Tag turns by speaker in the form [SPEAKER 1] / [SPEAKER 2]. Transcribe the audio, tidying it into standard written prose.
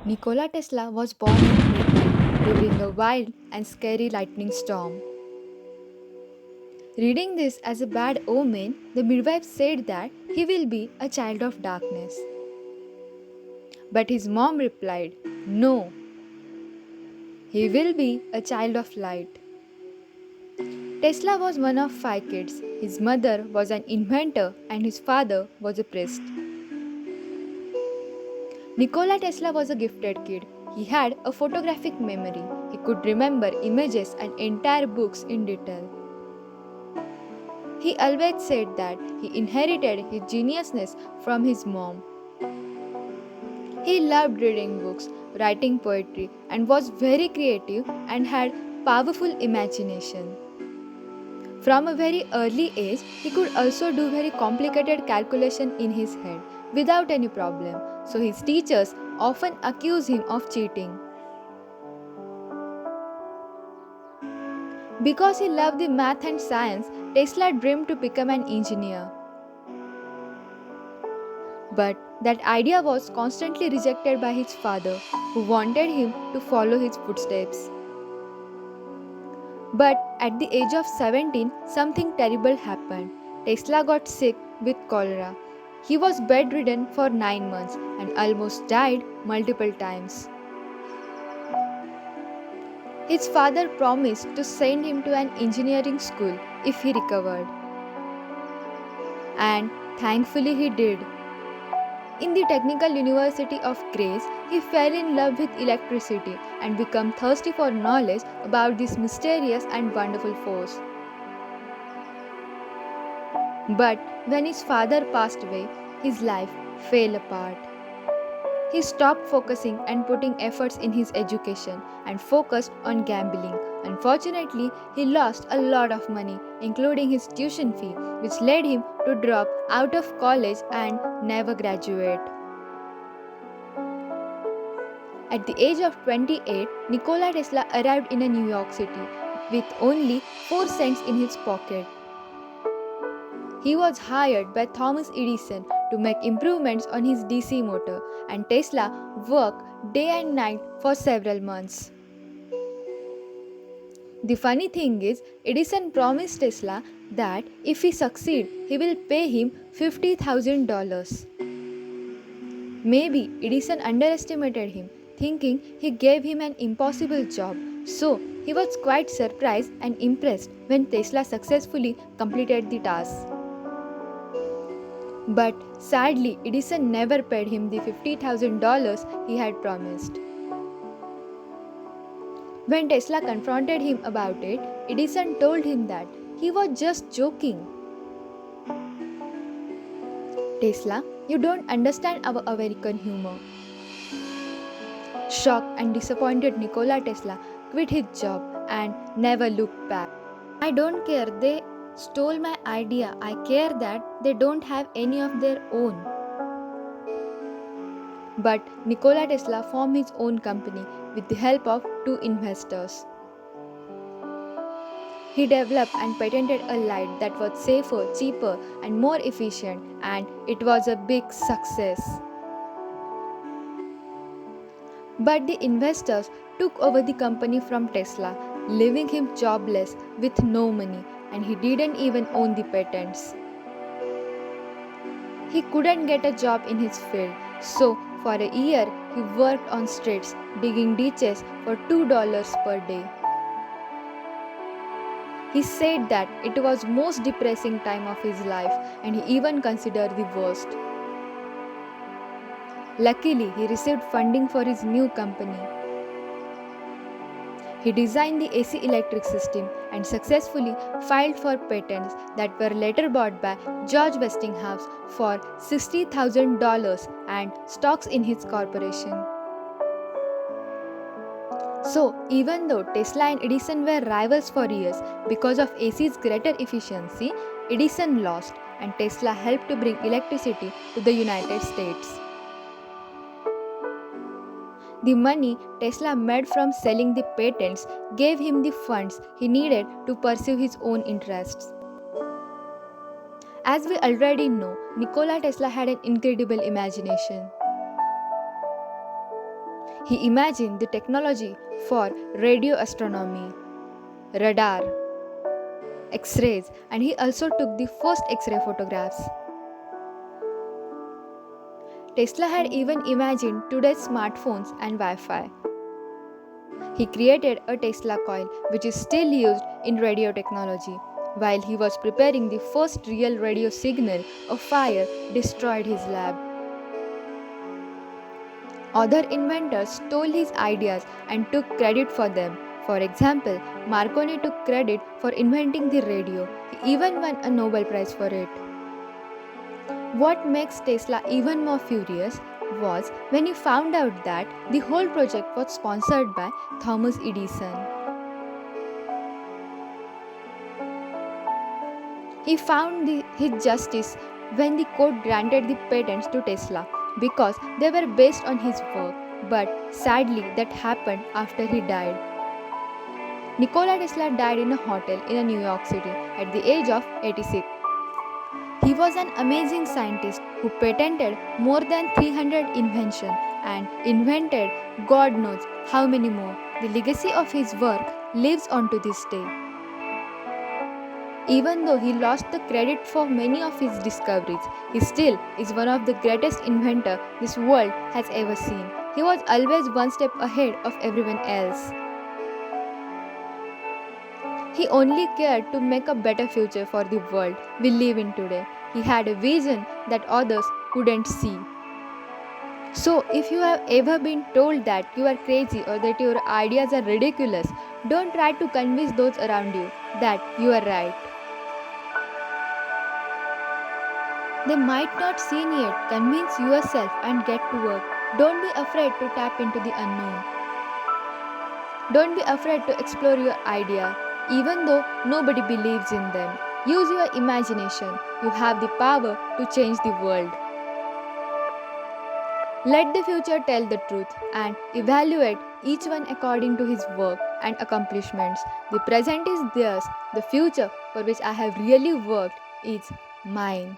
[SPEAKER 1] Nikola Tesla was born at midnight during a wild and scary lightning storm. Reading this as a bad omen, the midwife said that he will be a child of darkness. But his mom replied, "No, he will be a child of light." Tesla was one of five kids. His mother was an inventor and his father was a priest. Nikola Tesla was a gifted kid. He had a photographic memory. He could remember images and entire books in detail. He always said that he inherited his geniusness from his mom. He loved reading books, writing poetry, and was very creative and had powerful imagination. From a very early age, he could also do very complicated calculation in his head without any problem. So his teachers often accuse him of cheating. Because he loved the math and science, Tesla dreamed to become an engineer. But that idea was constantly rejected by his father, who wanted him to follow his footsteps. But at the age of 17, something terrible happened. Tesla got sick with cholera. He was bedridden for 9 months and almost died multiple times. His father promised to send him to an engineering school if he recovered. And thankfully he did. In the Technical University of Grace, he fell in love with electricity and became thirsty for knowledge about this mysterious and wonderful force. But when his father passed away, his life fell apart. He stopped focusing and putting efforts in his education and focused on gambling. Unfortunately, he lost a lot of money, including his tuition fee, which led him to drop out of college and never graduate. At the age of 28, Nikola Tesla arrived in New York City with only 4 cents in his pocket. He was hired by Thomas Edison to make improvements on his DC motor, and Tesla worked day and night for several months. The funny thing is, Edison promised Tesla that if he succeeds, he will pay him $50,000. Maybe Edison underestimated him, thinking he gave him an impossible job. So he was quite surprised and impressed when Tesla successfully completed the task. But sadly, Edison never paid him the $50,000 he had promised. When Tesla confronted him about it, Edison told him that he was just joking. "Tesla, you don't understand our American humor." Shocked and disappointed, Nikola Tesla quit his job and never looked back. "I don't care they stole my idea. I care that they don't have any of their own." But Nikola Tesla formed his own company with the help of two investors. He developed and patented a light that was safer, cheaper, and more efficient, and it was a big success. But the investors took over the company from Tesla, leaving him jobless with no money, and he didn't even own the patents. He couldn't get a job in his field, so for a year he worked on streets, digging ditches for $2 per day. He said that it was most depressing time of his life and he even considered the worst. Luckily, he received funding for his new company. He designed the AC electric system and successfully filed for patents that were later bought by George Westinghouse for $60,000 and stocks in his corporation. So, even though Tesla and Edison were rivals for years because of AC's greater efficiency, Edison lost and Tesla helped to bring electricity to the United States. The money Tesla made from selling the patents gave him the funds he needed to pursue his own interests. As we already know, Nikola Tesla had an incredible imagination. He imagined the technology for radio astronomy, radar, X rays, and he also took the first X ray photographs. Tesla had even imagined today's smartphones and Wi Fi. He created a Tesla coil, which is still used in radio technology. While he was preparing the first real radio signal, a fire destroyed his lab. Other inventors stole his ideas and took credit for them. For example, Marconi took credit for inventing the radio. He even won a Nobel Prize for it. What makes Tesla even more furious was when he found out that the whole project was sponsored by Thomas Edison. He found his justice when the court granted the patents to Tesla because they were based on his work, but sadly, that happened after he died. Nikola Tesla died in a hotel in New York City at the age of 86. He was an amazing scientist who patented more than 300 inventions and invented God knows how many more. The legacy of his work lives on to this day. Even though he lost the credit for many of his discoveries, he still is one of the greatest inventors this world has ever seen. He was always one step ahead of everyone else. He only cared to make a better future for the world we live in today. He had a vision that others couldn't see. So, if you have ever been told that you are crazy or that your ideas are ridiculous, don't try to convince those around you that you are right. They might not see it. Convince yourself and get to work. Don't be afraid to tap into the unknown. Don't be afraid to explore your idea, even though nobody believes in them. Use your imagination. You have the power to change the world. Let the future tell the truth and evaluate each one according to his work and accomplishments. The present is theirs. The future for which I have really worked is mine.